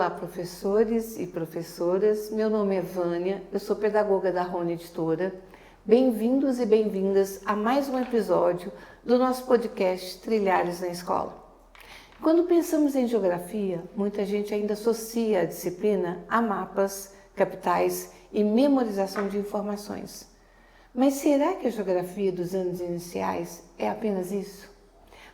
Olá, professores e professoras. Meu nome é Vânia, eu sou pedagoga da Rony Editora. Bem-vindos e bem-vindas a mais um episódio do nosso podcast Trilhares na Escola. Quando pensamos em geografia, muita gente ainda associa a disciplina a mapas, capitais e memorização de informações. Mas será que a geografia dos anos iniciais é apenas isso?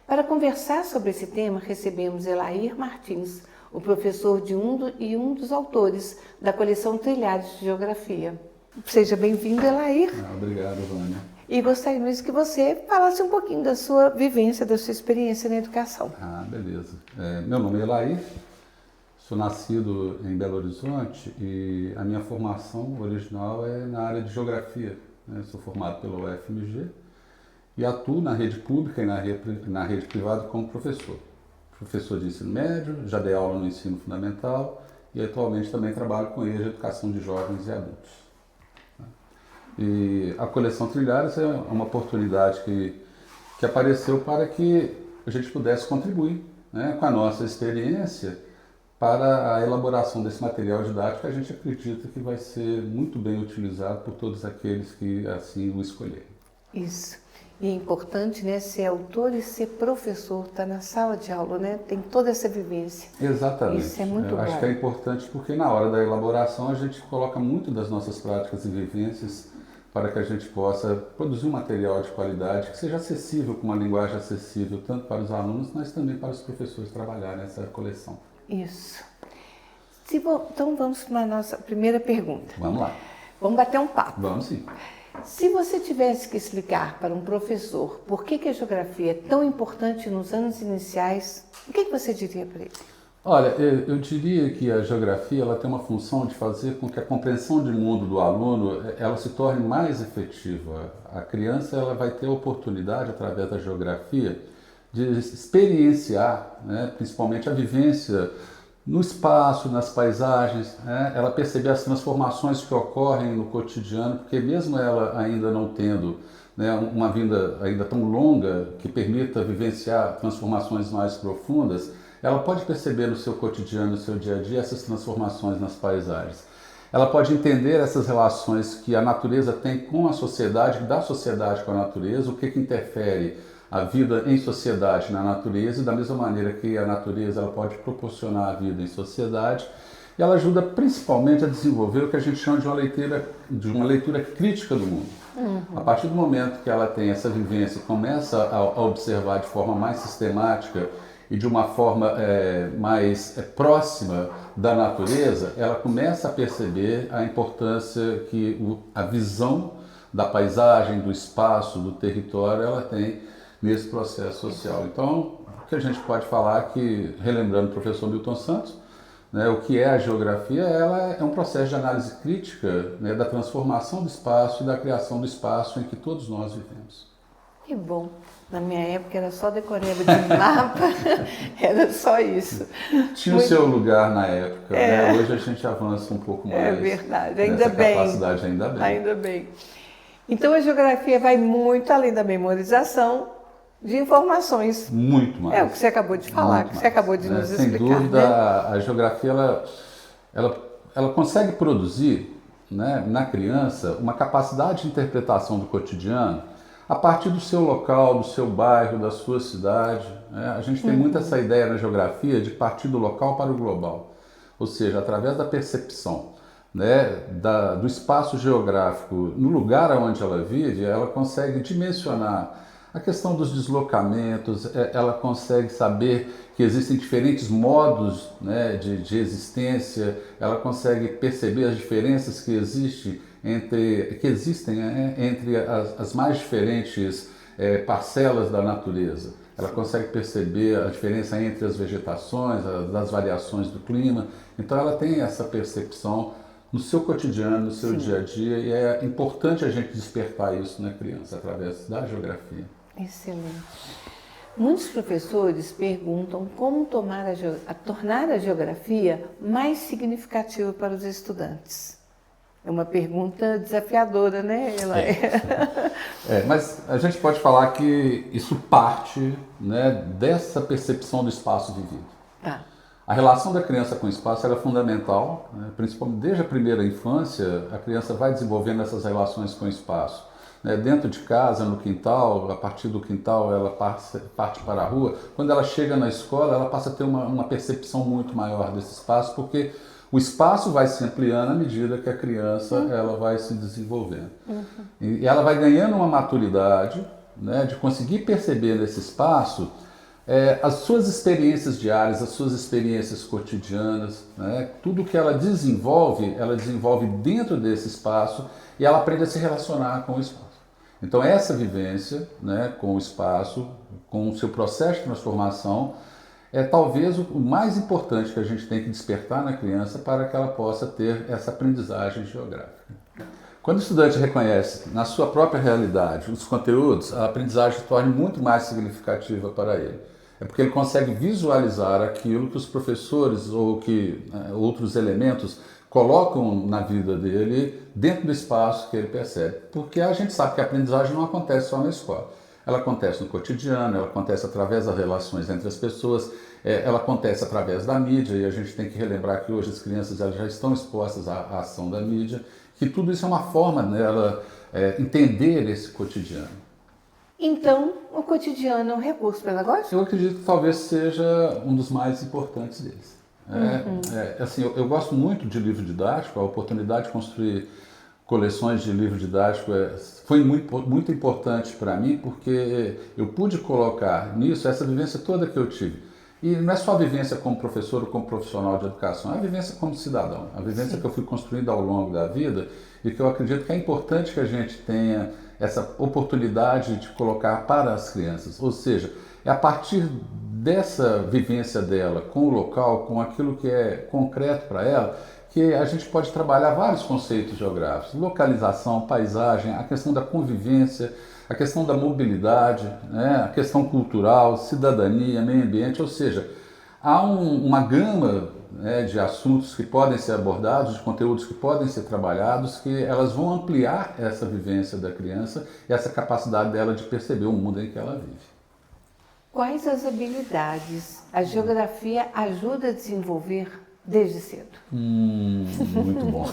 Para conversar sobre esse tema, recebemos Elair Martins, o professor de um dos autores da coleção Trilhares de Geografia. Seja bem-vindo, Elair. Obrigado, Vânia. E gostaríamos que você falasse um pouquinho da sua vivência, da sua experiência na educação. Beleza. Meu nome é Elair, sou nascido em Belo Horizonte e a minha formação original é na área de Geografia. Sou formado pela UFMG e atuo na rede pública e na rede privada como professor. Professor de ensino médio, já dei aula no ensino fundamental e atualmente também trabalho com eixo de educação de jovens e adultos. E a coleção Trilhares é uma oportunidade que apareceu para que a gente pudesse contribuir, com a nossa experiência para a elaboração desse material didático que a gente acredita que vai ser muito bem utilizado por todos aqueles que assim o escolherem. Isso. E é importante, ser autor e ser professor, estar na sala de aula, Tem toda essa vivência. Exatamente. Isso é muito bom. Acho que é importante porque na hora da elaboração a gente coloca muito das nossas práticas e vivências para que a gente possa produzir um material de qualidade que seja acessível, com uma linguagem acessível, tanto para os alunos, mas também para os professores trabalharem nessa coleção. Isso. Então vamos para a nossa primeira pergunta. Vamos lá. Vamos bater um papo. Vamos sim. Se você tivesse que explicar para um professor por que a geografia é tão importante nos anos iniciais, o que você diria para ele? Olha, eu diria que a geografia ela tem uma função de fazer com que a compreensão de mundo do aluno ela se torne mais efetiva. A criança ela vai ter a oportunidade, através da geografia, de experienciar, principalmente a vivência no espaço, nas paisagens, ela perceber as transformações que ocorrem no cotidiano, porque mesmo ela ainda não tendo uma vida ainda tão longa que permita vivenciar transformações mais profundas, ela pode perceber no seu cotidiano, no seu dia a dia, essas transformações nas paisagens. Ela pode entender essas relações que a natureza tem com a sociedade, da sociedade com a natureza, o que interfere a vida em sociedade na natureza, e da mesma maneira que a natureza ela pode proporcionar a vida em sociedade, e ela ajuda principalmente a desenvolver o que a gente chama de uma leitura crítica do mundo. A partir do momento que ela tem essa vivência e começa a observar de forma mais sistemática e de uma forma mais próxima da natureza, ela começa a perceber a importância que a visão da paisagem, do espaço, do território, ela tem nesse processo social. Então, o que a gente pode falar que, relembrando o professor Milton Santos, o que é a geografia, ela é um processo de análise crítica da transformação do espaço e da criação do espaço em que todos nós vivemos. Que bom. Na minha época era só decoreba de mapa, era só isso. Tinha o seu lugar na época, Hoje a gente avança um pouco mais. É verdade, ainda bem. Capacidade, ainda bem. Ainda bem. Então a geografia vai muito além da memorização de informações. Muito mais. É o que você acabou de falar, que você acabou de nos explicar. Sem dúvida, a geografia ela consegue produzir, na criança, uma capacidade de interpretação do cotidiano a partir do seu local, do seu bairro, da sua cidade. A gente tem muito essa ideia na geografia de partir do local para o global, ou seja, através da percepção do espaço geográfico no lugar onde ela vive, ela consegue dimensionar a questão dos deslocamentos, ela consegue saber que existem diferentes modos de existência, ela consegue perceber as diferenças que existem entre as mais diferentes parcelas da natureza. Ela consegue perceber a diferença entre as vegetações, das variações do clima. Então ela tem essa percepção no seu cotidiano, no seu dia a dia, e é importante a gente despertar isso na criança através da geografia. Excelente. Muitos professores perguntam como tornar a geografia mais significativa para os estudantes. É uma pergunta desafiadora, Ela mas a gente pode falar que isso parte dessa percepção do espaço vivido. A relação da criança com o espaço ela é fundamental, né? Principalmente desde a primeira infância, a criança vai desenvolvendo essas relações com o espaço. Né? Dentro de casa, no quintal, a partir do quintal ela parte para a rua. Quando ela chega na escola, ela passa a ter uma percepção muito maior desse espaço, porque o espaço vai se ampliando à medida que a criança ela vai se desenvolvendo. E ela vai ganhando uma maturidade, né, de conseguir perceber nesse espaço as suas experiências diárias, as suas experiências cotidianas, né? Tudo que ela desenvolve dentro desse espaço e ela aprende a se relacionar com o espaço. Então essa vivência, né, com o espaço, com o seu processo de transformação, é talvez o mais importante que a gente tem que despertar na criança para que ela possa ter essa aprendizagem geográfica. Quando o estudante reconhece na sua própria realidade os conteúdos, a aprendizagem se torna muito mais significativa para ele. É porque ele consegue visualizar aquilo que os professores ou que outros elementos colocam na vida dele dentro do espaço que ele percebe. Porque a gente sabe que a aprendizagem não acontece só na escola. Ela acontece no cotidiano, ela acontece através das relações entre as pessoas, ela acontece através da mídia, e a gente tem que relembrar que hoje as crianças elas já estão expostas à ação da mídia, que tudo isso é uma forma dela entender esse cotidiano. Então, o cotidiano é um recurso pedagógico? Eu acredito que talvez seja um dos mais importantes deles. Assim, eu gosto muito de livro didático, a oportunidade de construir coleções de livro didático foi muito importante para mim, porque eu pude colocar nisso essa vivência toda que eu tive. E não é só a vivência como professor ou como profissional de educação, é a vivência como cidadão, a vivência que eu fui construindo ao longo da vida e que eu acredito que é importante que a gente tenha essa oportunidade de colocar para as crianças. Ou seja, é a partir dessa vivência dela com o local, com aquilo que é concreto para ela, que a gente pode trabalhar vários conceitos geográficos, localização, paisagem, a questão da convivência, a questão da mobilidade, né, a questão cultural, cidadania, meio ambiente, ou seja, há uma gama, né, de assuntos que podem ser abordados, de conteúdos que podem ser trabalhados, que elas vão ampliar essa vivência da criança e essa capacidade dela de perceber o mundo em que ela vive. Quais as habilidades a geografia ajuda a desenvolver desde cedo? Muito bom.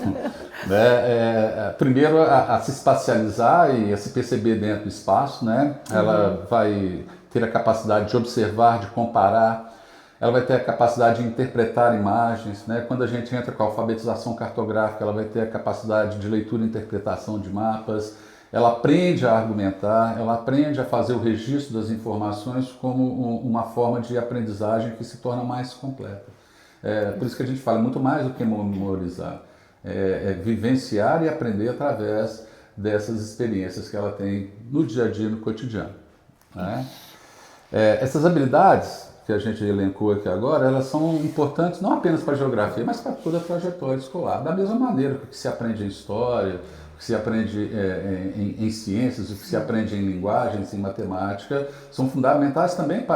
Primeiro, a se espacializar e a se perceber dentro do espaço, né? Ela vai ter a capacidade de observar, de comparar, ela vai ter a capacidade de interpretar imagens, né? Quando a gente entra com a alfabetização cartográfica, ela vai ter a capacidade de leitura e interpretação de mapas, ela aprende a argumentar, ela aprende a fazer o registro das informações como uma forma de aprendizagem que se torna mais completa. Por isso que a gente fala muito mais do que memorizar, vivenciar e aprender através dessas experiências que ela tem no dia a dia, no cotidiano, né? Essas habilidades que a gente elencou aqui agora, elas são importantes não apenas para a geografia, mas para toda a trajetória escolar. Da mesma maneira que se aprende em história, que se aprende em ciências, o que se aprende em linguagens, em matemática, são fundamentais também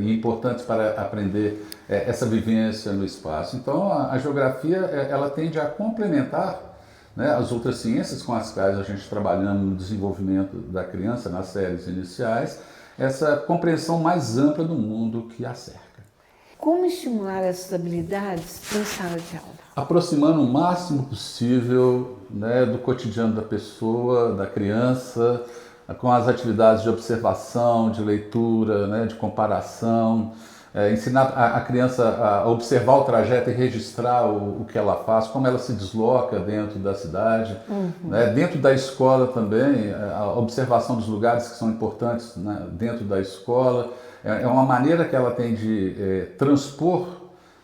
e importantes para aprender essa vivência no espaço. Então, a geografia ela tende a complementar, né, as outras ciências com as quais a gente trabalhando no desenvolvimento da criança, nas séries iniciais, essa compreensão mais ampla do mundo que a cerca. Como estimular essas habilidades em sala de aula? Aproximando o máximo possível, né, do cotidiano da pessoa, da criança, com as atividades de observação, de leitura, né, de comparação, ensinar a criança a observar o trajeto e registrar o que ela faz, como ela se desloca dentro da cidade, né, dentro da escola também, a observação dos lugares que são importantes, né, dentro da escola, é uma maneira que ela tem de transpor,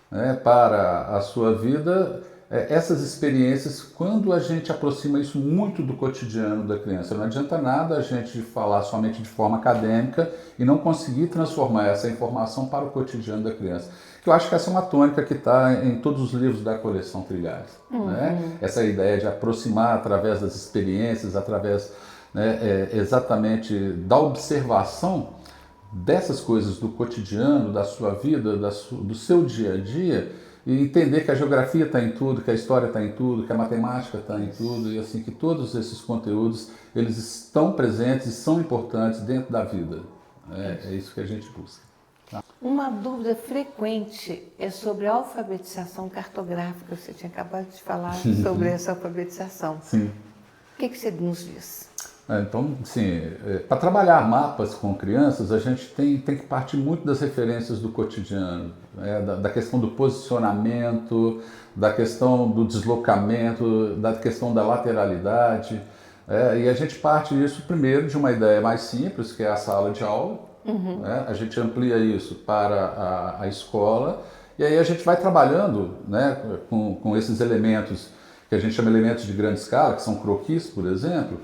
né, para a sua vida essas experiências quando a gente aproxima isso muito do cotidiano da criança. Não adianta nada a gente falar somente de forma acadêmica e não conseguir transformar essa informação para o cotidiano da criança. Eu acho que essa é uma tônica que está em todos os livros da coleção Trilhares, né? Essa ideia de aproximar através das experiências, através, né, exatamente da observação dessas coisas do cotidiano, da sua vida, do seu dia a dia, e entender que a geografia está em tudo, que a história está em tudo, que a matemática está em tudo, e assim que todos esses conteúdos eles estão presentes e são importantes dentro da vida. É isso que a gente busca. Tá? Uma dúvida frequente é sobre a alfabetização cartográfica. Você tinha acabado de falar sobre essa alfabetização. Sim. O que você nos diz? Então, sim, para trabalhar mapas com crianças, a gente tem que partir muito das referências do cotidiano, da questão do posicionamento, da questão do deslocamento, da questão da lateralidade. E a gente parte disso primeiro de uma ideia mais simples, que é a sala de aula. A gente amplia isso para a escola e aí a gente vai trabalhando, né, com esses elementos que a gente chama de elementos de grande escala, que são croquis, por exemplo,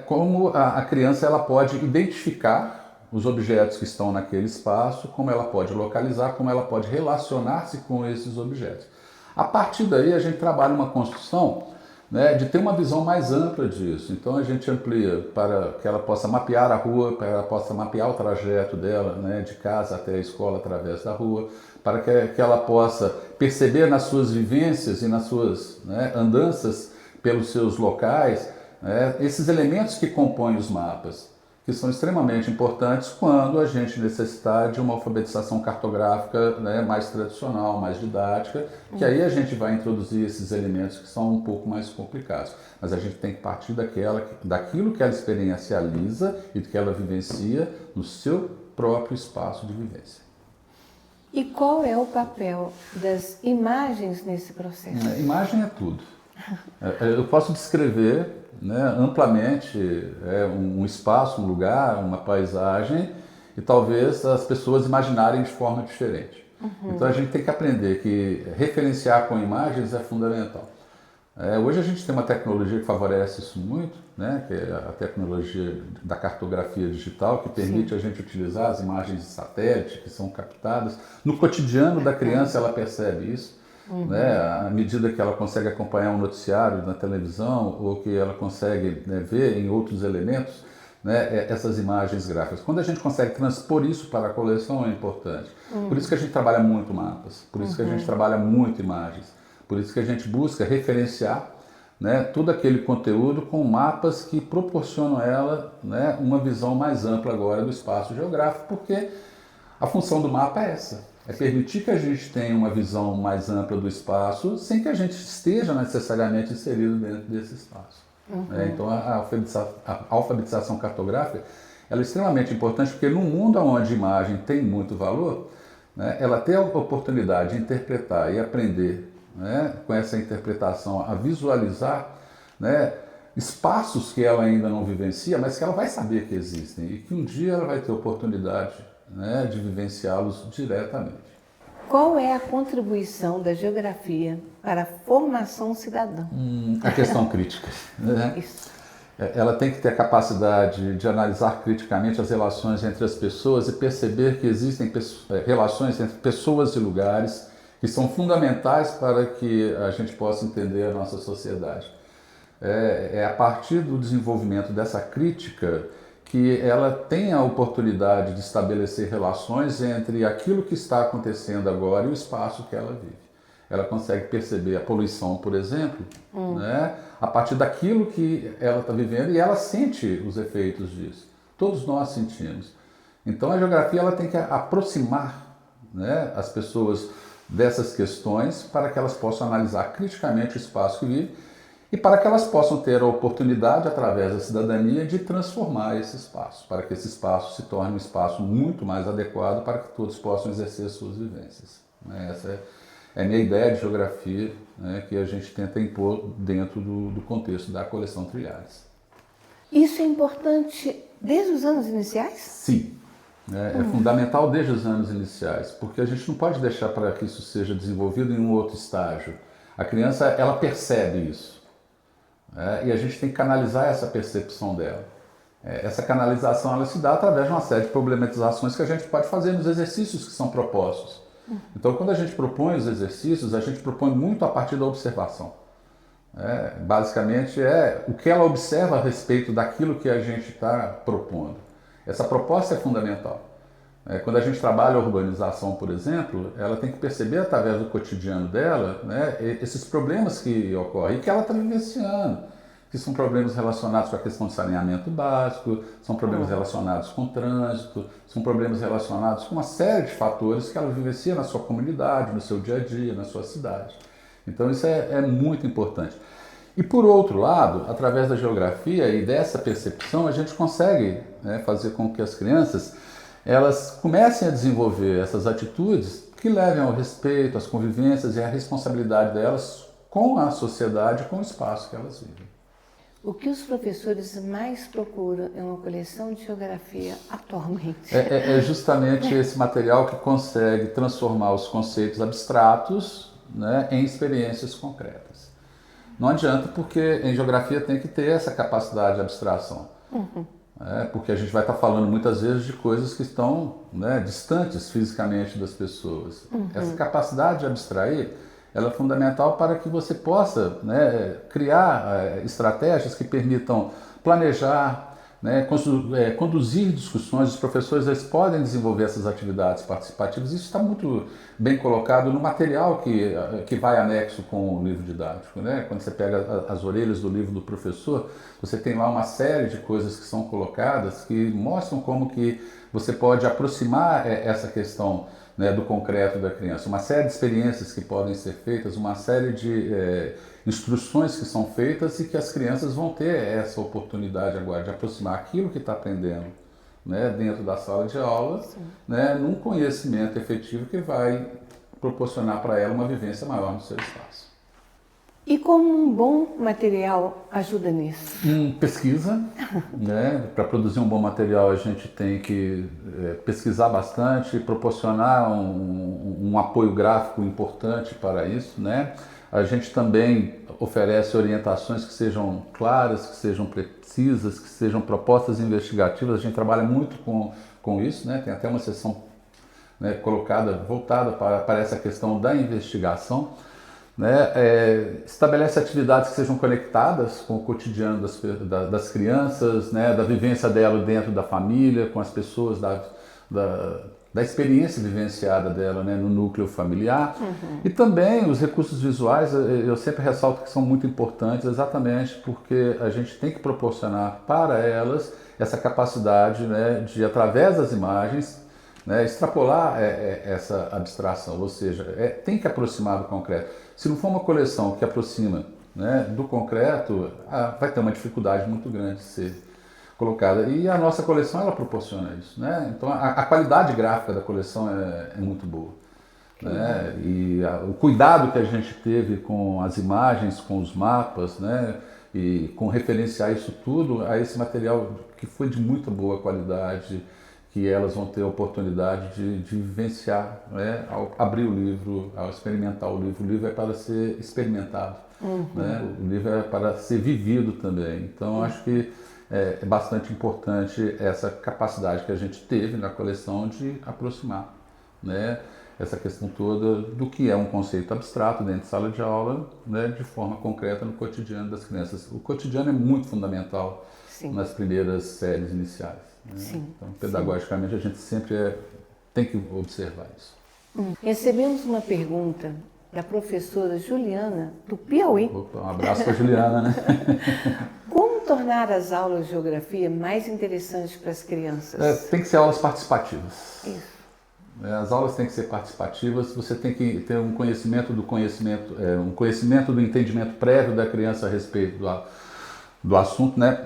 como a criança ela pode identificar os objetos que estão naquele espaço, como ela pode localizar, como ela pode relacionar-se com esses objetos. A partir daí a gente trabalha uma construção, né, de ter uma visão mais ampla disso. Então a gente amplia para que ela possa mapear a rua, para que ela possa mapear o trajeto dela, né, de casa até a escola através da rua, para que ela possa perceber nas suas vivências e nas suas, né, andanças pelos seus locais, esses elementos que compõem os mapas, que são extremamente importantes quando a gente necessitar de uma alfabetização cartográfica, né, mais tradicional, mais didática, que aí a gente vai introduzir esses elementos que são um pouco mais complicados. Mas a gente tem que partir daquilo que ela experiencializa e que ela vivencia no seu próprio espaço de vivência. E qual é o papel das imagens nesse processo? Imagem é tudo. Eu posso descrever, né, amplamente um espaço, um lugar, uma paisagem e talvez as pessoas imaginarem de forma diferente. Então a gente tem que aprender que referenciar com imagens é fundamental. Hoje a gente tem uma tecnologia que favorece isso muito, né, que é a tecnologia da cartografia digital, que permite a gente utilizar as imagens de satélite que são captadas. No cotidiano da criança ela percebe isso. Né, à medida que ela consegue acompanhar um noticiário na televisão ou que ela consegue, né, ver em outros elementos, né, essas imagens gráficas. Quando a gente consegue transpor isso para a coleção é importante. Por isso que a gente trabalha muito mapas, por isso que a gente trabalha muito imagens, por isso que a gente busca referenciar, né, todo aquele conteúdo com mapas que proporcionam a ela, né, uma visão mais ampla agora do espaço geográfico, porque a função do mapa é essa. É permitir que a gente tenha uma visão mais ampla do espaço sem que a gente esteja necessariamente inserido dentro desse espaço. Então a alfabetização cartográfica ela é extremamente importante porque no mundo onde a imagem tem muito valor, né, ela tem a oportunidade de interpretar e aprender, né, com essa interpretação a visualizar, né, espaços que ela ainda não vivencia, mas que ela vai saber que existem e que um dia ela vai ter oportunidade, né, de vivenciá-los diretamente. Qual é a contribuição da geografia para a formação cidadã? A questão crítica. Né? Isso. Ela tem que ter a capacidade de analisar criticamente as relações entre as pessoas e perceber que existem relações entre pessoas e lugares que são fundamentais para que a gente possa entender a nossa sociedade. É a partir do desenvolvimento dessa crítica que ela tem a oportunidade de estabelecer relações entre aquilo que está acontecendo agora e o espaço que ela vive. Ela consegue perceber a poluição, por exemplo, né, a partir daquilo que ela está vivendo e ela sente os efeitos disso. Todos nós sentimos. Então a geografia ela tem que aproximar, né, as pessoas dessas questões para que elas possam analisar criticamente o espaço que vive e para que elas possam ter a oportunidade, através da cidadania, de transformar esse espaço, para que esse espaço se torne um espaço muito mais adequado para que todos possam exercer suas vivências. Essa é a minha ideia de geografia, né, que a gente tenta impor dentro do contexto da coleção Trilhares. Isso é importante desde os anos iniciais? Sim. É fundamental desde os anos iniciais, porque a gente não pode deixar para que isso seja desenvolvido em um outro estágio. A criança, ela percebe isso. E a gente tem que canalizar essa percepção dela. Essa canalização ela se dá através de uma série de problematizações que a gente pode fazer nos exercícios que são propostos. Então, quando a gente propõe os exercícios, a gente propõe muito a partir da observação. Basicamente, o que ela observa a respeito daquilo que a gente está propondo. Essa proposta é fundamental. Quando a gente trabalha a urbanização, por exemplo, ela tem que perceber através do cotidiano dela, né, esses problemas que ocorrem e que ela está vivenciando. que são problemas relacionados com a questão de saneamento básico, são problemas relacionados com o trânsito, são problemas relacionados com uma série de fatores que ela vivencia na sua comunidade, no seu dia a dia, na sua cidade. Então isso é muito importante. E por outro lado, através da geografia e dessa percepção, a gente consegue, né, fazer com que as crianças elas comecem a desenvolver essas atitudes que levem ao respeito, às convivências e à responsabilidade delas com a sociedade, com o espaço que elas vivem. O que os professores mais procuram é uma coleção de geografia atualmente? É justamente esse material que consegue transformar os conceitos abstratos, né, em experiências concretas. Não adianta, porque em geografia tem que ter essa capacidade de abstração. Porque a gente vai estar falando muitas vezes de coisas que estão, né, distantes fisicamente das pessoas. Essa capacidade de abstrair, ela é fundamental para que você possa, né, criar estratégias que permitam planejar, né, conduzir discussões. Os professores eles podem desenvolver essas atividades participativas. Isso está muito bem colocado no material que vai anexo com o livro didático, né? Quando você pega as orelhas do livro do professor, você tem lá uma série de coisas que são colocadas que mostram como que você pode aproximar essa questão, né, do concreto da criança. Uma série de experiências que podem ser feitas, uma série de instruções que são feitas e que as crianças vão ter essa oportunidade agora de aproximar aquilo que está aprendendo, né, dentro da sala de aula, né, num conhecimento efetivo que vai proporcionar para ela uma vivência maior no seu espaço. E como um bom material ajuda nisso? Pesquisa, né? Para produzir um bom material a gente tem que pesquisar bastante, proporcionar um apoio gráfico importante para isso, né? A gente também oferece orientações que sejam claras, que sejam precisas, que sejam propostas investigativas. A gente trabalha muito com isso, né? Tem até uma seção, né, voltada para essa questão da investigação. Né, estabelece atividades que sejam conectadas com o cotidiano das crianças, né, da vivência dela dentro da família, com as pessoas, da experiência vivenciada dela, né, no núcleo familiar. E também os recursos visuais, eu sempre ressalto que são muito importantes, exatamente porque a gente tem que proporcionar para elas essa capacidade, né, de, através das imagens, né, extrapolar essa abstração, ou seja, tem que aproximar do concreto. Se não for uma coleção que aproxima, né, do concreto, vai ter uma dificuldade muito grande de ser colocada. E a nossa coleção ela proporciona isso, né? Então a qualidade gráfica da coleção é muito boa, né? E o cuidado que a gente teve com as imagens, com os mapas, né, e com referenciar isso tudo a esse material que foi de muito boa qualidade, que elas vão ter a oportunidade de vivenciar, né, ao abrir o livro, ao experimentar o livro. O livro é para ser experimentado, né? O livro é para ser vivido também. Então, acho que é bastante importante essa capacidade que a gente teve na coleção de aproximar, né, essa questão toda do que é um conceito abstrato dentro de sala de aula, né, de forma concreta no cotidiano das crianças. O cotidiano é muito fundamental nas primeiras séries iniciais. Né? Então, pedagogicamente, a gente sempre tem que observar isso. Recebemos uma pergunta da professora Juliana, do Piauí. Opa, um abraço para a Juliana, né? Como tornar as aulas de geografia mais interessantes para as crianças? Tem que ser aulas participativas. Isso. As aulas têm que ser participativas, você tem que ter um conhecimento do entendimento prévio da criança a respeito do assunto, né?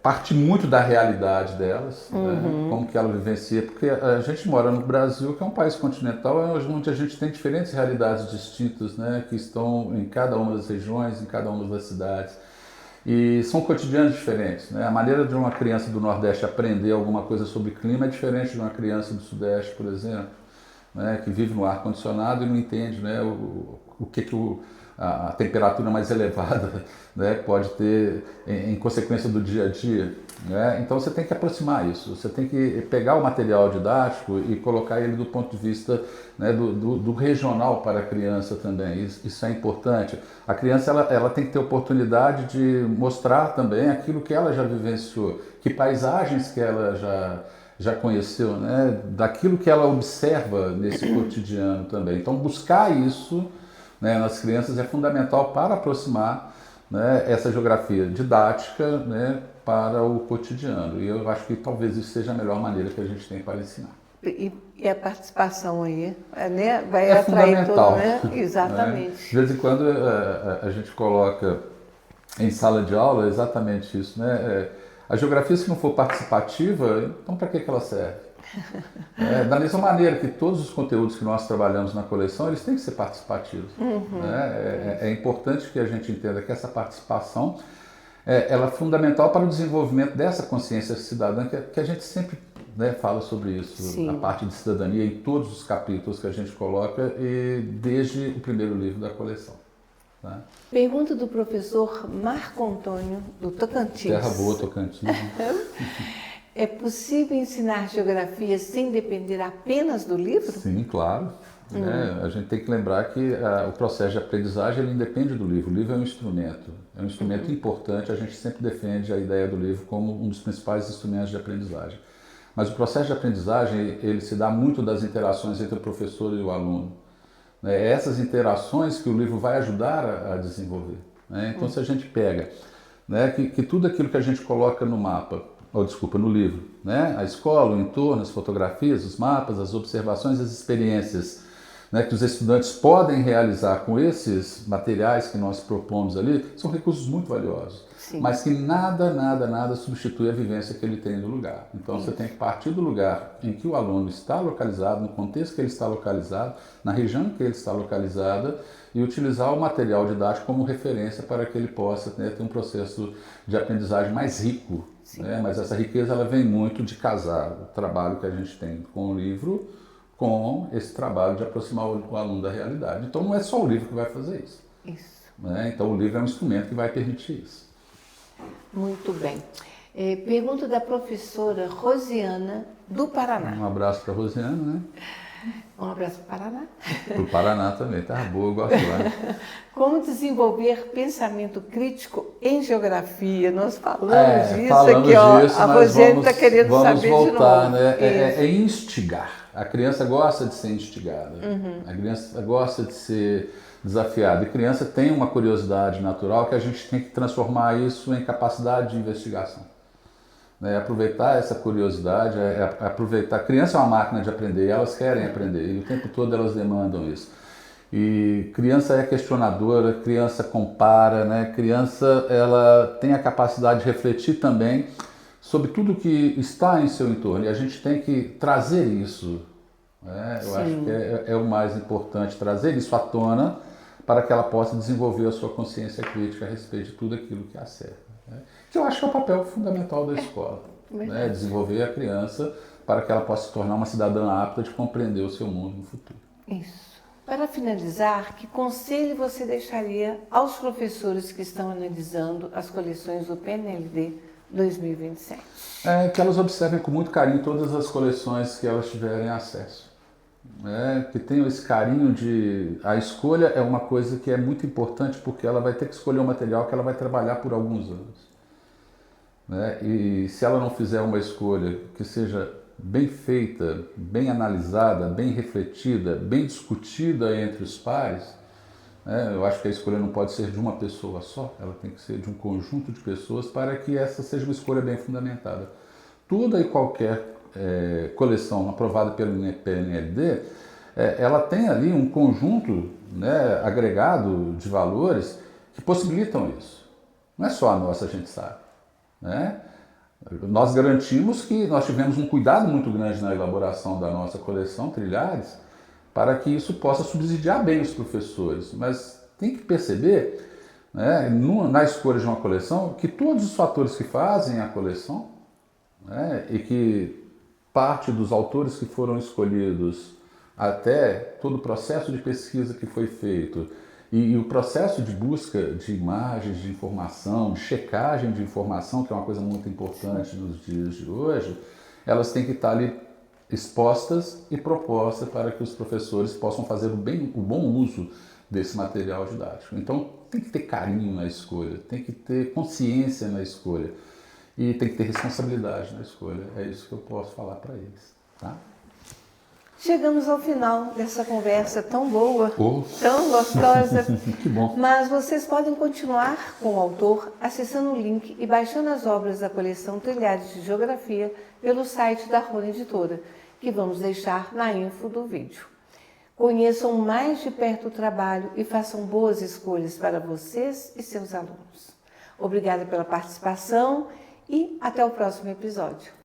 Parte muito da realidade delas, né? Como que ela vivencia, porque a gente mora no Brasil, que é um país continental, onde a gente tem diferentes realidades distintas, né? Que estão em cada uma das regiões, em cada uma das cidades, e são cotidianos diferentes, né? A maneira de uma criança do Nordeste aprender alguma coisa sobre clima é diferente de uma criança do Sudeste, por exemplo, né? Que vive no ar-condicionado e não entende, né, o que a temperatura mais elevada, né, pode ter em consequência do dia a dia, né? Então você tem que aproximar isso, você tem que pegar o material didático e colocar ele do ponto de vista, né, do regional para a criança também. Isso é importante. A criança ela tem que ter oportunidade de mostrar também aquilo que ela já vivenciou, que paisagens que ela já conheceu, né, daquilo que ela observa nesse cotidiano também. Então buscar isso, né, nas crianças é fundamental para aproximar, né, essa geografia didática, né, para o cotidiano. E eu acho que talvez isso seja a melhor maneira que a gente tem para ensinar. E a participação aí, né? Vai É atrair fundamental. todo, né? Né? Exatamente. De vez em quando a gente coloca em sala de aula exatamente isso, né? A geografia, se não for participativa, então para que ela serve? Da mesma maneira que todos os conteúdos que nós trabalhamos na coleção, eles têm que ser participativos. Né? É importante que a gente entenda que essa participação ela é fundamental para o desenvolvimento dessa consciência cidadã, que a gente sempre, né, fala sobre isso, Sim. a parte de cidadania, em todos os capítulos que a gente coloca, e desde o primeiro livro da coleção. Tá? Pergunta do professor Marco Antônio, do Tocantins. Terra Boa, Tocantins. É possível ensinar geografia sem depender apenas do livro? Sim, claro. A gente tem que lembrar que o processo de aprendizagem ele independe do livro. O livro é um instrumento importante. A gente sempre defende a ideia do livro como um dos principais instrumentos de aprendizagem. Mas o processo de aprendizagem ele se dá muito das interações entre o professor e o aluno. É essas interações que o livro vai ajudar a desenvolver. Né? Então, se a gente pega, né, que tudo aquilo que a gente coloca no mapa, no livro, né? A escola, o entorno, as fotografias, os mapas, as observações, as experiências, né, que os estudantes podem realizar com esses materiais que nós propomos ali, são recursos muito valiosos. Sim. Mas que nada substitui a vivência que ele tem no lugar. Então você tem que partir do lugar em que o aluno está localizado, no contexto que ele está localizado, na região em que ele está localizada, e utilizar o material didático como referência para que ele possa, né, ter um processo de aprendizagem mais rico. Né? Mas essa riqueza ela vem muito de casar o trabalho que a gente tem com o livro com esse trabalho de aproximar o aluno da realidade. Então não é só o livro que vai fazer isso. Né? Então o livro é um instrumento que vai permitir isso. Muito bem. Pergunta da professora Rosiana, do Paraná. Um abraço para a Rosiana, né? Um abraço para o Paraná. Para o Paraná também, tá boa, eu gosto lá. Como desenvolver pensamento crítico em geografia? Nós falamos disso falamos aqui, ó. disso, A mas Rosiane está querendo vamos saber voltar, de novo. Né? É instigar. A criança gosta de ser instigada. A criança gosta de ser desafiada. E a criança tem uma curiosidade natural que a gente tem que transformar isso em capacidade de investigação. Aproveitar essa curiosidade, aproveitar. A criança é uma máquina de aprender, e elas querem aprender, e o tempo todo elas demandam isso. E criança é questionadora, criança compara, né? Criança ela tem a capacidade de refletir também sobre tudo que está em seu entorno, e a gente tem que trazer isso. Eu acho que é o mais importante, trazer isso à tona para que ela possa desenvolver a sua consciência crítica a respeito de tudo aquilo que a cerca. Que eu acho que é o papel fundamental da escola, né? Desenvolver a criança para que ela possa se tornar uma cidadã apta de compreender o seu mundo no futuro. Isso. Para finalizar, que conselho você deixaria aos professores que estão analisando as coleções do PNLD 2027? Que elas observem com muito carinho todas as coleções que elas tiverem acesso. Que tenham esse carinho de... A escolha é uma coisa que é muito importante porque ela vai ter que escolher um material que ela vai trabalhar por alguns anos. E se ela não fizer uma escolha que seja bem feita, bem analisada, bem refletida, bem discutida entre os pares, eu acho que a escolha não pode ser de uma pessoa só, ela tem que ser de um conjunto de pessoas para que essa seja uma escolha bem fundamentada. Toda e qualquer coleção aprovada pelo PNLD, ela tem ali um conjunto, né, agregado de valores que possibilitam isso. Não é só a nossa, a gente sabe. Nós garantimos que nós tivemos um cuidado muito grande na elaboração da nossa coleção Trilhares para que isso possa subsidiar bem os professores, mas tem que perceber, na escolha de uma coleção, que todos os fatores que fazem a coleção, e que parte dos autores que foram escolhidos até todo o processo de pesquisa que foi feito e o processo de busca de imagens, de informação, de checagem de informação, que é uma coisa muito importante nos dias de hoje, elas têm que estar ali expostas e propostas para que os professores possam fazer o bom uso desse material didático. Então, tem que ter carinho na escolha, tem que ter consciência na escolha e tem que ter responsabilidade na escolha. É isso que eu posso falar para eles. Tá? Chegamos ao final dessa conversa tão boa, Oh. tão gostosa. Que bom. Mas vocês podem continuar com o autor acessando o link e baixando as obras da coleção Trilhares de Geografia pelo site da Rony Editora, que vamos deixar na info do vídeo. Conheçam mais de perto o trabalho e façam boas escolhas para vocês e seus alunos. Obrigada pela participação e até o próximo episódio.